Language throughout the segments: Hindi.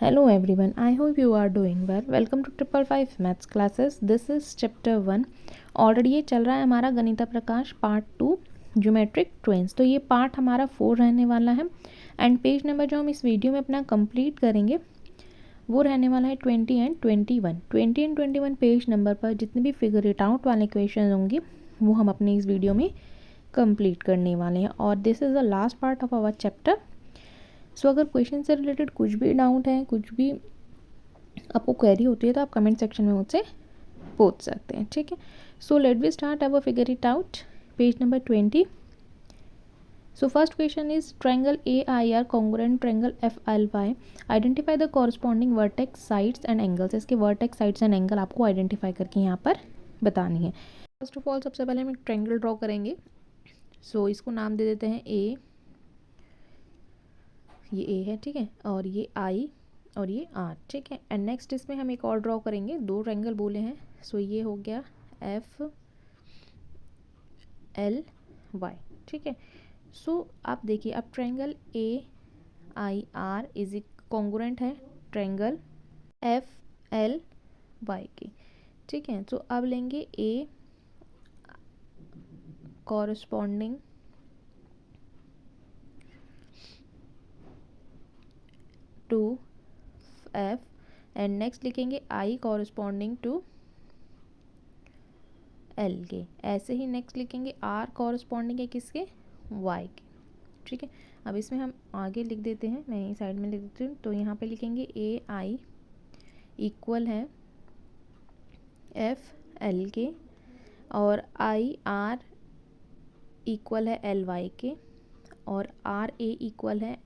Hello everyone, I hope you are doing well. Welcome to 555 Maths classes. This is chapter 1. Already ये चल रहा है हमारा गणिता प्रकाश पार्ट 2 ज्योमेट्रिक ट्विंस। तो ये पार्ट हमारा 4 रहने वाला है एंड पेज नंबर जो हम इस वीडियो में अपना कंप्लीट करेंगे वो रहने वाला है 20 एंड 21। 20 एंड 21 पेज नंबर पर जितने भी फिगर इट आउट वाले क्वेश्चन होंगे वो हम अपने इस वीडियो में कंप्लीट करने वाले हैं और this is the last part of our chapter. So अगर क्वेश्चन से रिलेटेड कुछ भी डाउट है, कुछ भी आपको क्वेरी होती है तो आप कमेंट सेक्शन में मुझसे पूछ सकते हैं, ठीक है। So let we start our figure it out page number 20। So first question is triangle AIR congruent triangle FLY, identify the corresponding vertex sides and angles. इसके वर्टेक्स साइड्स एंड एंगल आपको आइडेंटिफाई करके यहाँ पर बतानी है। फर्स्ट ऑफ ऑल सबसे पहले हम एक ट्रायंगल ड्रॉ करेंगे। सो इसको नाम दे देते हैं A, ये A है, ठीक है, और ये I और ये R, ठीक है। एंड नेक्स्ट इसमें हम एक और ड्रॉ करेंगे, दो ट्रायंगल बोले हैं। सो ये हो गया FLY, ठीक है। सो आप देखिए अब ट्रायंगल AIR इज कॉन्ग्रुएंट है ट्रायंगल FLY की, ठीक है। तो अब लेंगे A corresponding to F and next लिखेंगे I कॉरस्पॉन्डिंग टू L के। ऐसे ही नेक्स्ट लिखेंगे R कॉरस्पॉन्डिंग है किसके, Y के, ठीक है। अब इसमें हम आगे लिख देते हैं, मैं ये साइड में लिख देती हूँ। तो यहाँ पे लिखेंगे AI इक्वल है FL के और IR इक्वल है LY के और RA इक्वल है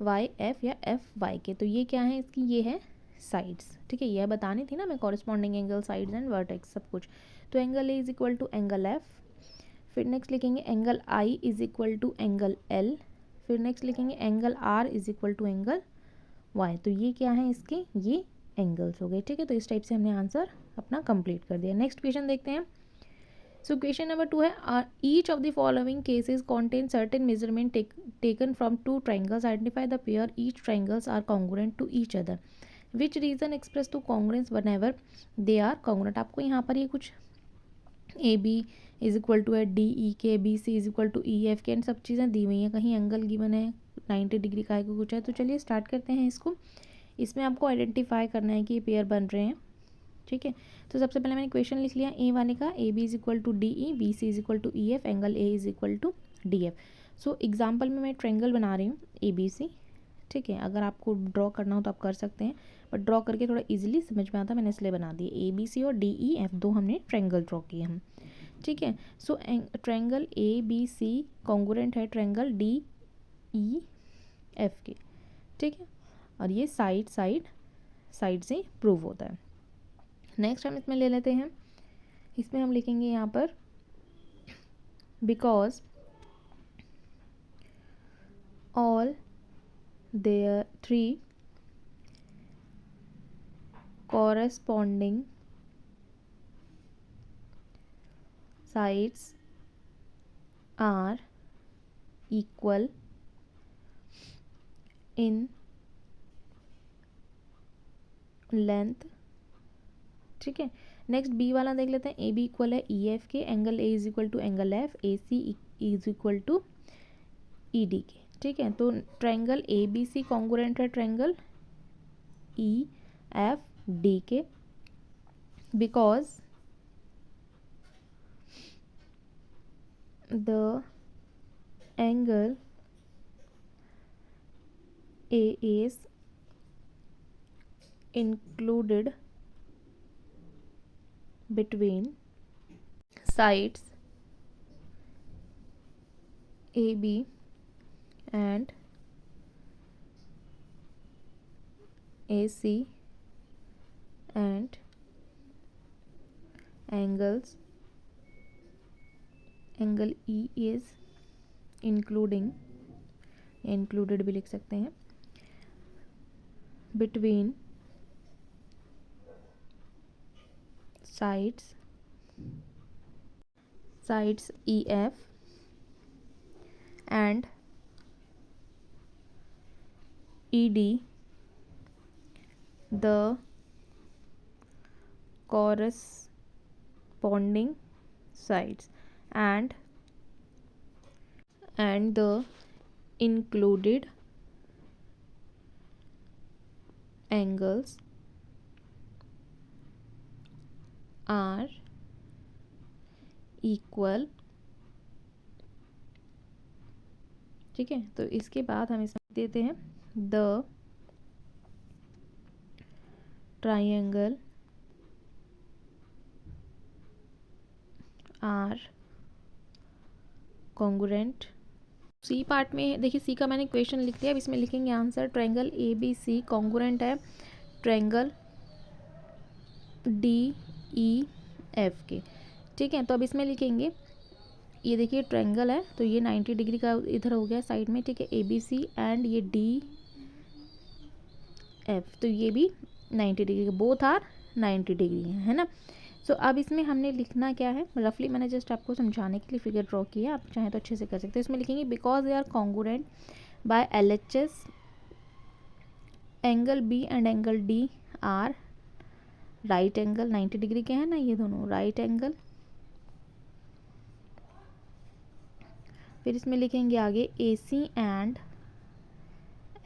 YF या FY के। तो ये क्या है इसकी, ये है साइड्स, ठीक है। यह बतानी थी ना मैं, corresponding angle, sides and vertex सब कुछ। तो angle A is equal to angle F, फिर नेक्स्ट लिखेंगे angle I is equal to angle L, फिर नेक्स्ट लिखेंगे angle R is equal to angle Y। तो ये क्या है इसके, ये एंगल्स हो गए, ठीक है। तो इस टाइप से हमने आंसर अपना कंप्लीट कर दिया। नेक्स्ट क्वेश्चन देखते हैं। सो क्वेश्चन नंबर 2 है each of the following cases contain certain measurement taken from two triangles, identify the pair each triangles are congruent to each other, which reason express to congruence whenever they are congruent. आपको यहाँ पर ये कुछ AB इज इक्वल टू है DE के, BC is equal to EF के, एंड सब चीज़ें दी हुई हैं, कहीं एंगल गिवन है 90 डिग्री का है, कुछ है। तो चलिए स्टार्ट करते हैं इसको। इसमें आपको आइडेंटिफाई करना है कि ये पेयर बन रहे हैं, ठीक है। तो सबसे पहले मैंने क्वेश्चन लिख लिया A वाले का, AB is equal to DE, BC is equal to EF, angle A is equal to DF। So example में मैं ट्रायंगल बना रही हूँ ABC, ठीक है। अगर आपको ड्रॉ करना हो तो आप कर सकते हैं, बट ड्रॉ करके थोड़ा इजीली समझ में आता है, मैंने इसलिए बना दिए। ABC और DEF दो हमने ट्रायंगल ड्रॉ किए हम, ठीक है। सो ट्रायंगल ABC कॉन्ग्रुएंट है ट्रायंगल DEF के, ठीक है। और ये साइड से प्रूव होता है। नेक्स्ट हम इसमें ले लेते हैं, इसमें हम लिखेंगे यहाँ पर because all their 3 corresponding sides are equal in length, ठीक है। नेक्स्ट बी वाला देख लेते हैं। AB इक्वल है EF के, angle A is equal to angle F, AC is equal to ED के, ठीक है। तो ट्रायंगल ABC कॉन्ग्रुएंट है ट्रायंगल EFD के, because the angle A is included between sides AB and AC and angles, angle E is included भी लिख सकते हैं, between sides EF and ED the corresponding sides and the included angles are equal। ठीक है, तो इसके बाद हम इसमें देते हैं the triangle are congruent. C part में देखिए, सी का मैंने क्वेश्चन लिख दिया, अब इसमें लिखेंगे answer. Triangle A B C congruent है ट्रायंगल डी ई एफ के। ठीक है, तो अब इसमें लिखेंगे, ये देखिए ट्रायंगल है तो ये 90 डिग्री का इधर हो गया साइड में। ठीक है, ए बी सी एंड ये डी एफ, तो ये भी 90 डिग्री का, बोथ आर 90 डिग्री है ना। सो अब इसमें हमने लिखना क्या है, रफली मैंने जस्ट आपको समझाने के लिए फिगर ड्रॉ किया, आप चाहें तो अच्छे से कर सकते हैं। इसमें लिखेंगे because they are congruent by LHS, angle B and angle D are right angle, 90 degree के हैं ना ये दोनों, राइट एंगल। फिर इसमें लिखेंगे आगे AC एंड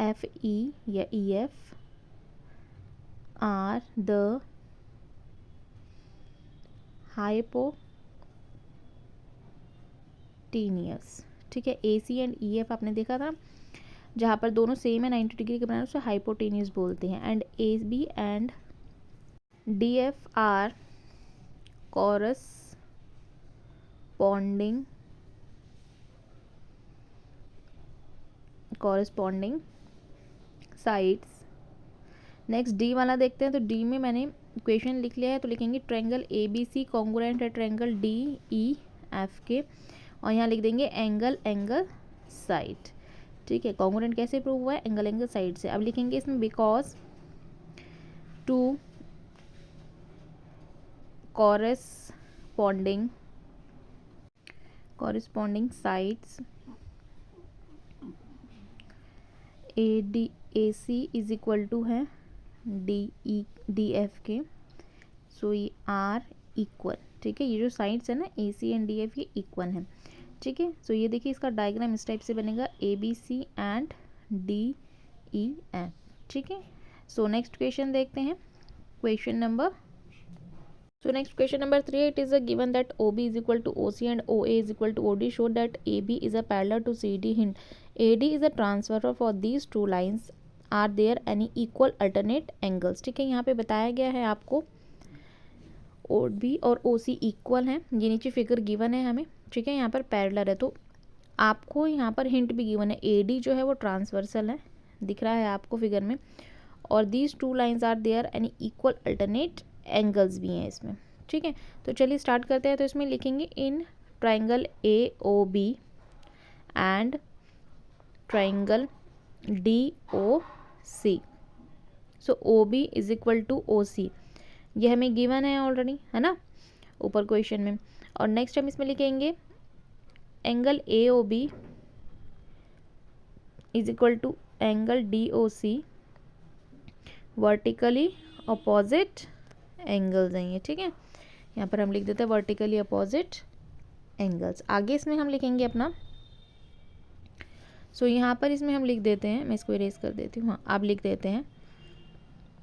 FE या EF आर द हाइपोटेनियस। ठीक है, AC एंड EF आपने देखा था, जहाँ पर दोनों सेम है 90 डिग्री के बनाना, उसे हाइपोटेनियस बोलते हैं। And AB and DF are corresponding sides. Next D वाला देखते हैं, तो डी में मैंने इक्वेशन लिख लिया है, तो लिखेंगे ट्रायंगल ABC कॉन्ग्रुएंट है ट्रायंगल DEF के, और यहाँ लिख देंगे एंगल साइड। ठीक है, कॉन्ग्रुएंट कैसे प्रूव हुआ है, एंगल साइड से। अब लिखेंगे इसमें because two corresponding sides AC is equal to है DF के, सो ये आर इक्वल। ठीक है, ये जो साइड्स है ना AC एंड DF ये इक्वल है। ठीक है, सो ये देखिए इसका डायग्राम इस टाइप से बनेगा ABC एंड DEF। ठीक है, सो नेक्स्ट क्वेश्चन देखते हैं, question number 3, it is a given that OB is equal to OC and OA is equal to OD. Show that AB is a parallel to CD. Hint: AD is a transversal for these two lines. Are there any equal alternate angles? ठीक है, यहाँ पे बताया गया है आपको OB और OC इक्वल हैं, ये नीचे फिगर गिवन है हमें। ठीक है, यहाँ पर पैरेलल है, तो आपको यहाँ पर हिंट भी गिवन है, AD जो है वो ट्रांसवर्सल है, दिख रहा है आपको फिगर में, और these two lines are there any equal alternate angles भी हैं इसमें। ठीक है, तो चलिए स्टार्ट करते हैं। तो इसमें लिखेंगे in triangle AOB and triangle DOC, so OB is equal to OC, ये हमें गिवन है ऑलरेडी, है ना, ऊपर क्वेश्चन में। और नेक्स्ट हम इसमें लिखेंगे angle AOB is equal to angle DOC, vertically opposite angles हैं ये। ठीक है, यहाँ पर हम लिख देते हैं वर्टिकली अपोजिट एंगल्स। आगे इसमें हम लिखेंगे अपना, सो यहाँ पर इसमें हम लिख देते हैं, मैं इसको इरेज कर देती हूँ, हाँ आप लिख देते हैं।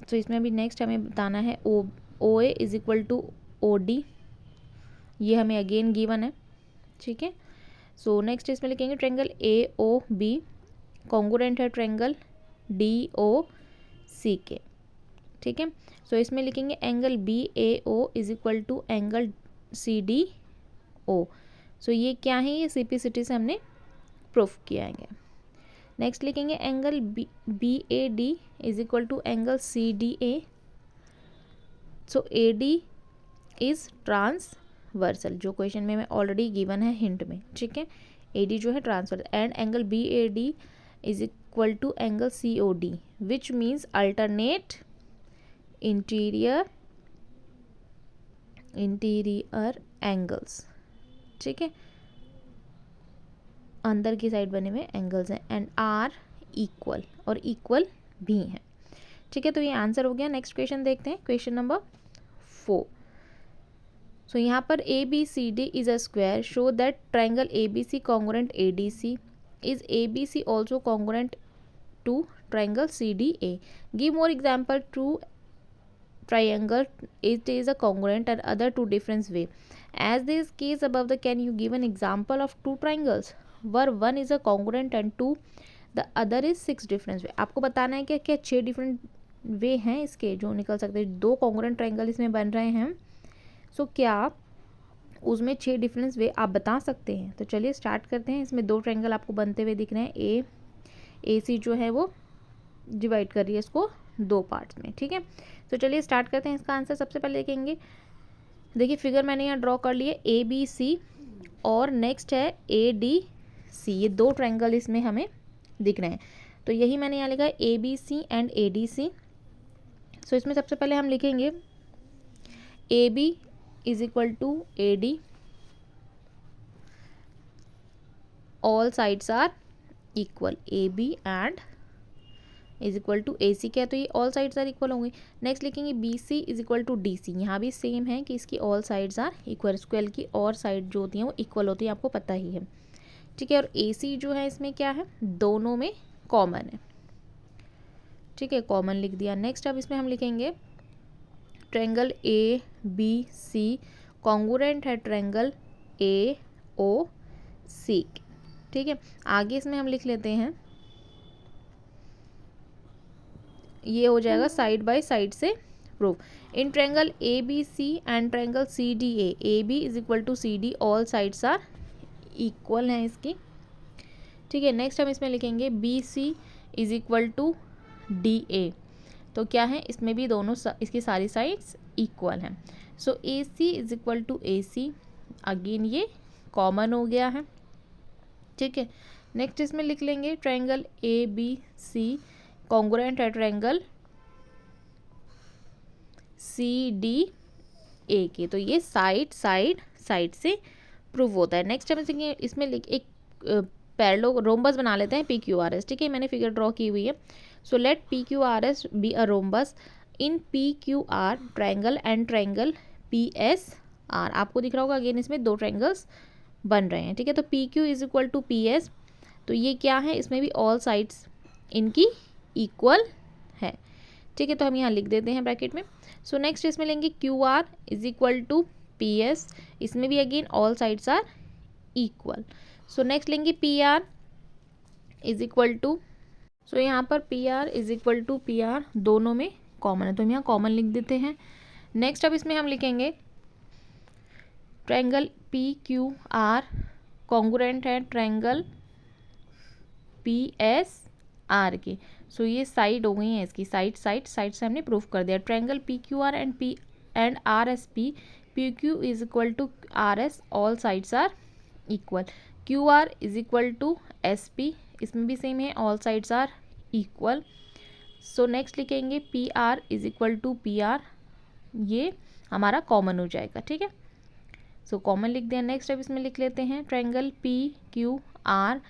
सो इसमें अभी नेक्स्ट हमें बताना है OA is equal to OD, ये हमें अगेन गिवन है। ठीक है, सो नेक्स्ट इसमें लिखेंगे ट्रायंगल AOB कॉन्ग्रुएंट है ट्रायंगल DOC के। ठीक है, सो इसमें लिखेंगे angle BAO is equal to angle CDO, so ये क्या है, ये CPCT से हमने प्रूफ किया है। नेक्स्ट लिखेंगे angle BAD is equal to angle CDA, so AD is transversal, जो क्वेश्चन में ऑलरेडी गिवन है हिंट में। ठीक है, AD जो है transversal, and angle BAD is equal to angle COD which means alternate interior angles. ठीक है, अंदर की साइड बने हुए एंगल्स हैं, एंड आर इक्वल, और इक्वल भी हैं। ठीक है, तो ये आंसर हो गया। नेक्स्ट क्वेश्चन देखते हैं, क्वेश्चन नंबर 4। सो यहाँ पर A B C D is a square, show that triangle A B C congruent A D C, is A B C also congruent to triangle CDA. Give more example to triangle it is a congruent and other two different way. As this case above the, can you give an example of two triangles where one is a congruent and two the other is 6 different way. आपको बताना है कि क्या 6 डिफरेंट वे हैं इसके जो निकल सकते हैं। 2 कॉन्ग्रुएंट ट्राइंगल इसमें बन रहे हैं, सो क्या उसमें 6 डिफरेंस वे आप बता सकते हैं। तो चलिए स्टार्ट करते हैं। इसमें 2 ट्राइंगल आपको बनते हुए दिख रहे हैं। ए सी जो है वो डिवाइड कर रही है इसको 2 पार्ट्स में, ठीक है। तो चलिए स्टार्ट करते हैं। इसका आंसर सबसे पहले देखेंगे, देखिए फिगर मैंने यहाँ ड्रॉ कर लिए ए बी सी और नेक्स्ट है ए डी सी, ये 2 ट्राइंगल इसमें हमें दिख रहे हैं। तो यही मैंने यहाँ लिखा है A B C and A D C. So इसमें सबसे पहले हम लिखेंगे A B is equal to A D, all sides are equal, A B and is equal to A C, क्या तो ये ऑल साइड्स आर इक्वल होंगे। नेक्स्ट लिखेंगे B C is equal to D C, यहाँ भी सेम है कि इसकी all sides are equal, square की और साइड जो होती हैं वो इक्वल होती है, आपको पता ही है, ठीक है। और ए सी जो है इसमें क्या है, दोनों में कॉमन है, ठीक है, कॉमन लिख दिया। नेक्स्ट अब इसमें हम लिखेंगे triangle A B C congruent है ट्रायंगल ए ओ सी, ठीक है। आगे इसमें हम लिख लेते हैं, ये हो जाएगा साइड बाय साइड से proof. In triangle A B C and triangle C D A B is equal to C D, all sides are equal हैं इसकी, ठीक है। नेक्स्ट हम इसमें लिखेंगे B C is equal to D A, तो क्या है इसमें भी दोनों इसकी सारी साइड्स इक्वल हैं। So A C is equal to A C, again ये कॉमन हो गया है, ठीक है। नेक्स्ट इसमें लिख लेंगे triangle A B C congruent है ट्रायंगल सी डी ए के, तो ये साइड से प्रूव होता है। नेक्स्ट हम इसमें एक पैरेलल रोम्बस बना लेते हैं पी क्यू आर एस, ठीक है, मैंने फिगर ड्रॉ की हुई है। So late P Q R S be a rhombus in P Q are triangle and triangle P S R, आपको दिख रहा होगा अगेन इसमें 2 ट्रायंगल्स बन रहे हैं, ठीक है। तो P Q is equal to P S, तो ये क्या है, इसमें भी ऑल साइड्स इनकी इक्वल है, ठीक है, तो हम यहाँ लिख देते हैं ब्रैकेट में। सो नेक्स्ट इसमें लेंगे Q R is equal to P S, इसमें भी again all sides are equal. So next लेंगे P R is equal to, so यहाँ पर P R is equal to P R दोनों में कॉमन है, तो हम यहाँ कॉमन लिख देते हैं। नेक्स्ट अब इसमें हम लिखेंगे triangle P Q R congruent है ट्रायंगल पी एस आर के, सो ये साइड हो गई है इसकी, साइड से हमने प्रूफ कर दिया। Triangle P Q R and R S P Q is equal to R S, all sides are equal. Q R is equal to S P, इसमें भी सेम है, all sides are equal. So next लिखेंगे P R is equal to P R, ये हमारा कॉमन हो जाएगा, ठीक है। सो कॉमन लिख दिया। नेक्स्ट अब इसमें लिख लेते हैं triangle P Q R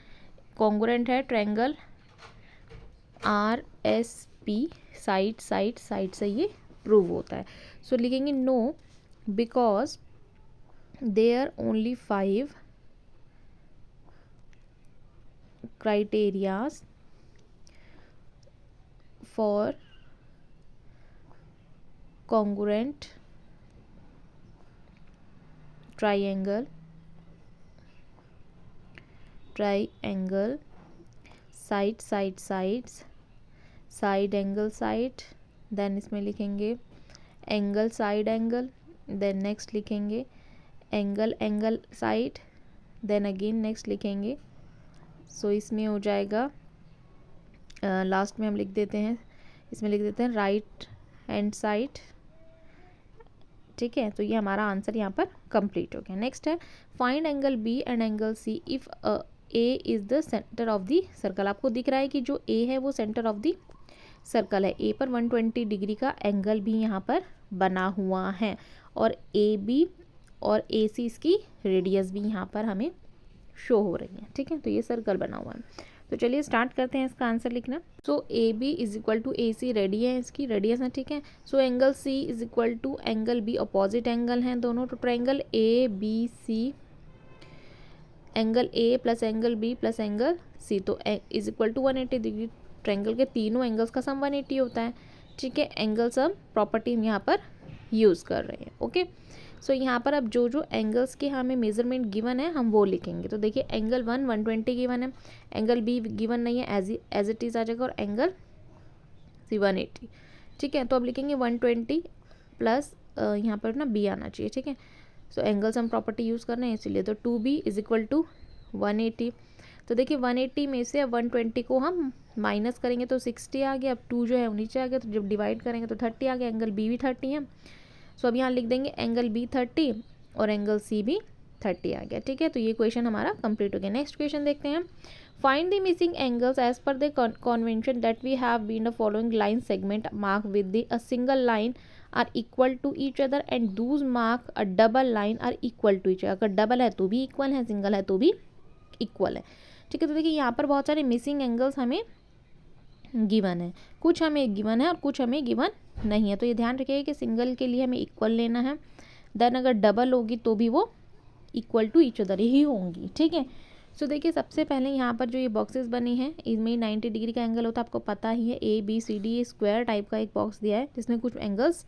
congruent है triangle R S P, side से ये प्रूव होता है। सो लिखेंगे no because there only 5 criterias for congruent triangle sides, side angle side, then इसमें लिखेंगे angle side angle, then next लिखेंगे angle side, then again next लिखेंगे। सो इसमें हो जाएगा लास्ट में हम लिख देते हैं, इसमें लिख देते हैं राइट हैंड साइड, ठीक है। तो ये हमारा आंसर यहाँ पर कंप्लीट हो गया। नेक्स्ट है find angle B and angle C if A is the centre of the circle, आपको दिख रहा है कि जो ए है वो सेंटर ऑफ द सर्कल है, ए पर 120 डिग्री का एंगल भी यहाँ पर बना हुआ है, और ए बी और ए सी इसकी रेडियस भी यहाँ पर हमें शो हो रही है, ठीक है। तो ये सर्कल बना हुआ है। तो चलिए स्टार्ट करते हैं इसका आंसर लिखना। So A B is equal to A C radii है, इसकी रेडियस है, ठीक है। So angle C is equal to angle B, opposite angle हैं दोनों, तो triangle A B C, angle A plus angle B plus angle C, तो is equal to 180 degree. Triangle के तीनों एंगल्स का सम 180 होता है, ठीक है। एंगल सम प्रॉपर्टी हम यहाँ पर यूज़ कर रहे हैं, ओके। सो यहाँ पर अब जो जो एंगल्स के हमें मेजरमेंट गिवन है हम वो लिखेंगे। तो देखिए एंगल 120 गिवन है, एंगल बी गिवन नहीं है, एज इट इज़ आ जाएगा, और एंगल सी 180, ठीक है। तो अब लिखेंगे 120 प्लस यहाँ पर ना बी आना चाहिए, ठीक है। So angle sum property use करना है इसलिए, तो 2b इज इक्वल टू 180। तो देखिए 180 में से अब 120 को हम माइनस करेंगे तो 60 आ गया, अब 2 जो है वो नीचे आ गया, तो जब डिवाइड करेंगे तो 30 आ गया, एंगल बी भी 30 है। सो अब यहाँ लिख देंगे एंगल बी 30 और एंगल सी भी 30 आ गया, ठीक है। तो ये क्वेश्चन हमारा कंप्लीट हो गया। नेक्स्ट क्वेश्चन देखते हैं। Find the missing angles as per the convention that we have been the following line segment mark with the a single line are equal to each other and those mark a double line are equal to each. अगर डबल है तो भी इक्वल है, सिंगल है तो भी इक्वल है, ठीक है। तो देखिए यहाँ पर बहुत सारे मिसिंग एंगल्स हमें गिवन है, कुछ हमें गिवन है और कुछ हमें गिवन नहीं है। तो ये ध्यान रखिएगा कि सिंगल के लिए हमें इक्वल लेना है, देन अगर डबल होगी तो भी वो इक्वल टू ईच अदर ही होंगी, ठीक है। सो देखिए सबसे पहले यहाँ पर जो ये बॉक्सेस बनी हैं इसमें 90 डिग्री का एंगल होता है, आपको पता ही है। A B C D square type का एक बॉक्स दिया है जिसमें कुछ एंगल्स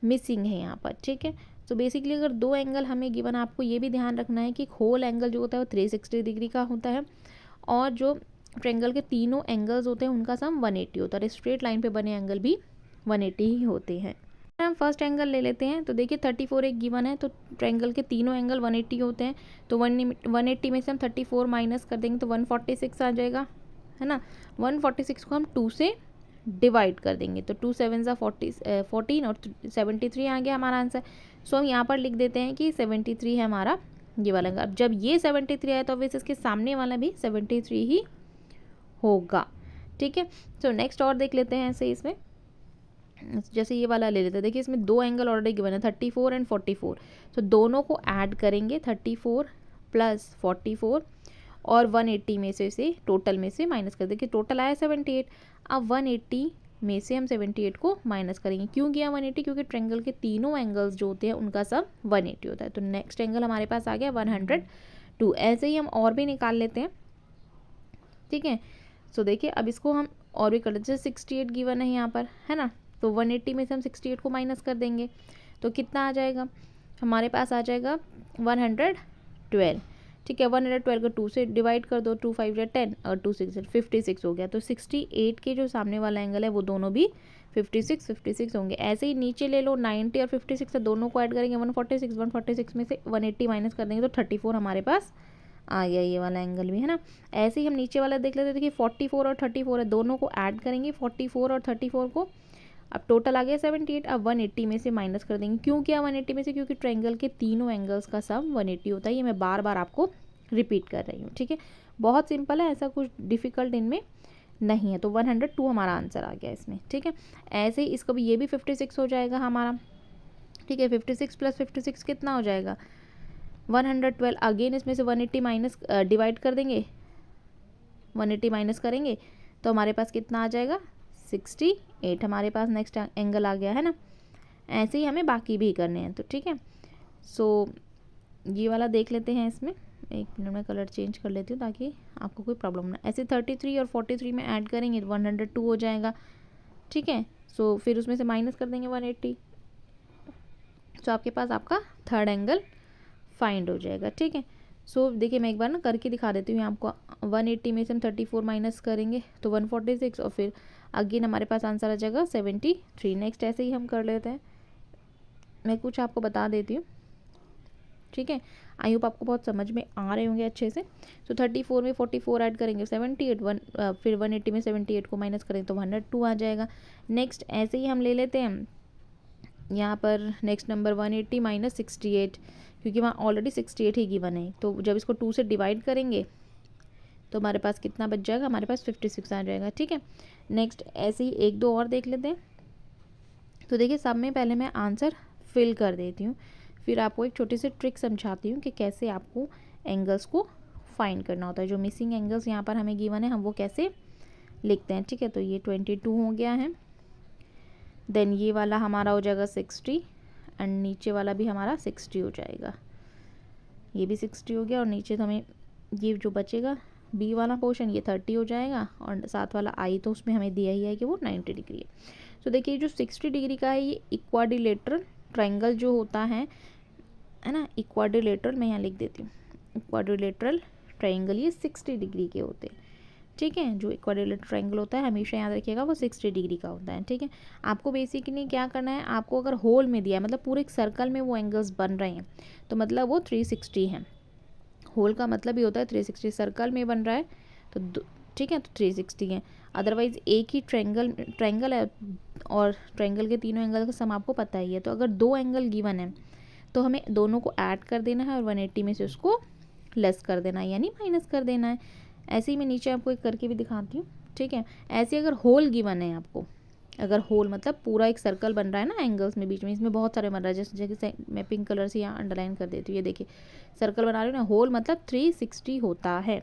मिसिंग है यहाँ पर, ठीक है। तो बेसिकली अगर दो एंगल हमें गिवन, आपको ये भी ध्यान रखना है कि होल एंगल जो होता है वो 360 डिग्री का होता है, और जो ट्रायंगल के तीनों एंगल्स होते हैं उनका सम 180 होता है। स्ट्रेट लाइन पे बने एंगल भी 180 ही होते हैं। हम फर्स्ट एंगल ले लेते हैं, तो देखिए 34 एक गिवन है, तो ट्रायंगल के तीनों एंगल 180 होते हैं, तो 180 में से हम 34 माइनस कर देंगे तो 146 आ जाएगा, है ना। 146 को हम 2 से डिवाइड कर देंगे, तो 2 7 14 और 73 आ गया हमारा आंसर। सो हम यहाँ पर लिख देते हैं कि 73 है हमारा ये वाला एंगल। अब जब ये 73 आया तो ऑब्वियस इसके सामने वाला भी 73 ही होगा, ठीक है। सो नेक्स्ट और देख लेते हैं ऐसे इसमें, जैसे ये वाला ले लेते हैं। देखिए इसमें दो एंगल ऑलरेडी गिवन है 34 एंड 44, तो दोनों को ऐड करेंगे 34 प्लस 44 और 180 में से टोटल में से माइनस कर देंगे, टोटल आया 78। अब 180 में से हम 78 को माइनस करेंगे। क्यों किया 180? क्योंकि ट्रायंगल के तीनों एंगल्स जो होते हैं उनका सम 180 होता है। तो नेक्स्ट एंगल हमारे पास आ गया 102। ऐसे ही हम और भी निकाल लेते हैं, ठीक है। सो देखिए अब इसको हम और भी कर लेते हैं। 68 गिवन है यहाँ पर, है ना, तो 180 में से हम 68 को माइनस कर देंगे तो कितना आ जाएगा हमारे पास, आ जाएगा 112, ठीक है। 112 को 2 से डिवाइड कर दो, 2 5 10 और 2 6 56 हो गया। तो 68 के जो सामने वाला एंगल है वो दोनों भी 56 होंगे। ऐसे ही नीचे ले लो 90 और 56 है, दोनों को ऐड करेंगे 146 में से 180 माइनस कर देंगे तो 34 हमारे पास आ गया, ये वाला एंगल भी, है ना। ऐसे ही हम नीचे वाला देख लेते हैं। देखिए 44 और 34 है, दोनों को ऐड करेंगे 44 और 34 को, अब टोटल आ गया 78। अब 180 में से माइनस कर देंगे। क्यों किया 180 में से? क्योंकि ट्रायंगल के तीनों एंगल्स का सम 180 होता है। ये मैं बार बार आपको रिपीट कर रही हूँ, ठीक है। बहुत सिंपल है, ऐसा कुछ डिफिकल्ट इनमें नहीं है। तो 102 हमारा आंसर आ गया इसमें, ठीक है। ऐसे ही इसका भी, ये भी 56 हो जाएगा हमारा, ठीक है। 56 प्लस 56 कितना हो जाएगा 112। अगेन इसमें से 180 माइनस डिवाइड कर देंगे, 180 माइनस करेंगे तो हमारे पास कितना आ जाएगा 68 हमारे पास नेक्स्ट एंगल आ गया, है ना। ऐसे ही हमें बाकी भी करने हैं, तो ठीक है। सो ये वाला देख लेते हैं। इसमें एक मिनट में कलर चेंज कर लेती हूँ ताकि आपको कोई प्रॉब्लम ना। ऐसे 33 और 43 में ऐड करेंगे तो 102 हो जाएगा, ठीक है। सो फिर उसमें से माइनस कर देंगे 180, तो आपके पास आपका थर्ड एंगल फाइंड हो जाएगा, ठीक है। सो देखिए मैं एक बार ना करके दिखा देती हूँ आपको। 180 में से हम 34 माइनस करेंगे तो 146 और फिर अगेन हमारे पास आंसर आ जाएगा 73। नेक्स्ट ऐसे ही हम कर लेते हैं। मैं कुछ आपको बता देती हूँ, ठीक है। आई होप आपको बहुत समझ में आ रहे होंगे अच्छे से। तो 34 में 44 ऐड करेंगे 78, फिर 180 में 78 को माइनस करेंगे तो 102 आ जाएगा। नेक्स्ट ऐसे ही हम ले लेते हैं यहाँ पर नेक्स्ट नंबर 180 माइनस 68, क्योंकि वहाँ ऑलरेडी 68 ही गिवन है। तो जब इसको 2 से डिवाइड करेंगे तो हमारे पास कितना बच जाएगा, हमारे पास 56 आ जाएगा, ठीक है। नेक्स्ट ऐसे ही एक दो और देख लेते हैं। तो देखिए सब में पहले मैं आंसर फिल कर देती हूँ, फिर आपको एक छोटी सी ट्रिक समझाती हूँ कि कैसे आपको एंगल्स को फाइंड करना होता है। जो मिसिंग एंगल्स यहाँ पर हमें गिवन है हम वो कैसे लिखते हैं, ठीक है। तो ये 22 हो गया है, देन ये वाला हमारा हो जाएगा 60 एंड नीचे वाला भी हमारा 60 हो जाएगा, ये भी 60 हो गया। और नीचे तो हमें ये जो बचेगा बी वाला पोर्शन ये 30 हो जाएगा, और साथ वाला आई तो उसमें हमें दिया ही है कि वो 90 डिग्री है। तो देखिए जो 60 डिग्री का है ये इक्वाड्रिलेटरल ट्रायंगल जो होता है ना, इक्वाड्रिलेटरल मैं यहाँ लिख देती हूँ, इक्वाड्रिलेटरल ट्रायंगल ये 60 डिग्री के होते हैं, ठीक है। जो इक्वाड्रिलेटरल ट्रायंगल होता है हमेशा याद रखिएगा वो 60 डिग्री का होता है, ठीक है। आपको बेसिकली क्या करना है, आपको अगर होल में दिया है मतलब पूरे एक सर्कल में वो एंगल्स बन रहे हैं तो मतलब वो 360 हैं। होल का मतलब ही होता है 360, सर्कल में बन रहा है तो ठीक है तो 360 है। अदरवाइज़ एक ही ट्रायंगल है और ट्रायंगल के तीनों एंगल का सम आपको पता ही है, तो अगर 2 एंगल गिवन है तो हमें दोनों को ऐड कर देना है और 180 में से उसको लेस कर देना है यानी माइनस कर देना है। ऐसे ही मैं नीचे आपको एक करके भी दिखाती हूँ, ठीक है। ऐसे अगर होल गिवन है आपको, अगर होल मतलब पूरा एक सर्कल बन रहा है ना एंगल्स में बीच में, इसमें बहुत सारे बन रहा है, जैसे मैं पिंक कलर से यहाँ अंडरलाइन कर देती हूँ, ये देखिए सर्कल बना रही हूँ ना, होल मतलब 360 होता है,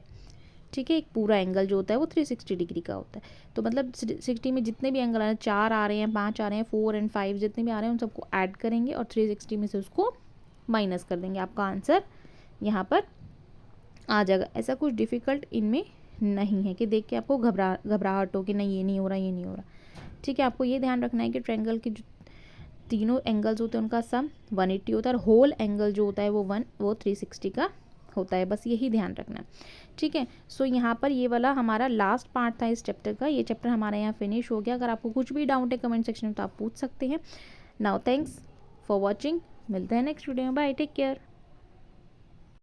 ठीक है। एक पूरा एंगल जो होता है वो 360 डिग्री का होता है। तो मतलब 60 में जितने भी एंगल आ रहे हैं, 4 आ रहे हैं, 5 आ रहे हैं, 4 एंड 5 जितने भी आ रहे हैं उन सबको ऐड करेंगे और 360 में से उसको माइनस कर देंगे, आपका आंसर यहाँ पर आ जाएगा। ऐसा कुछ डिफ़िकल्ट इनमें नहीं है कि देख के आपको घबराहट हो कि नहीं ये नहीं हो रहा, ये नहीं हो रहा, ठीक है। आपको ये ध्यान रखना है कि ट्रायंगल के जो तीनों एंगल्स होते हैं उनका सम 180 होता है और होल एंगल जो होता है वो 360 का होता है, बस यही ध्यान रखना है, ठीक है। सो यहाँ पर ये वाला हमारा लास्ट पार्ट था इस चैप्टर का, ये चैप्टर हमारा यहाँ फिनिश हो गया। अगर आपको कुछ भी डाउट है कमेंट सेक्शन में तो आप पूछ सकते हैं। नाउ थैंक्स फॉर वॉचिंग, मिलते हैं नेक्स्ट वीडियो में, बाय, टेक केयर।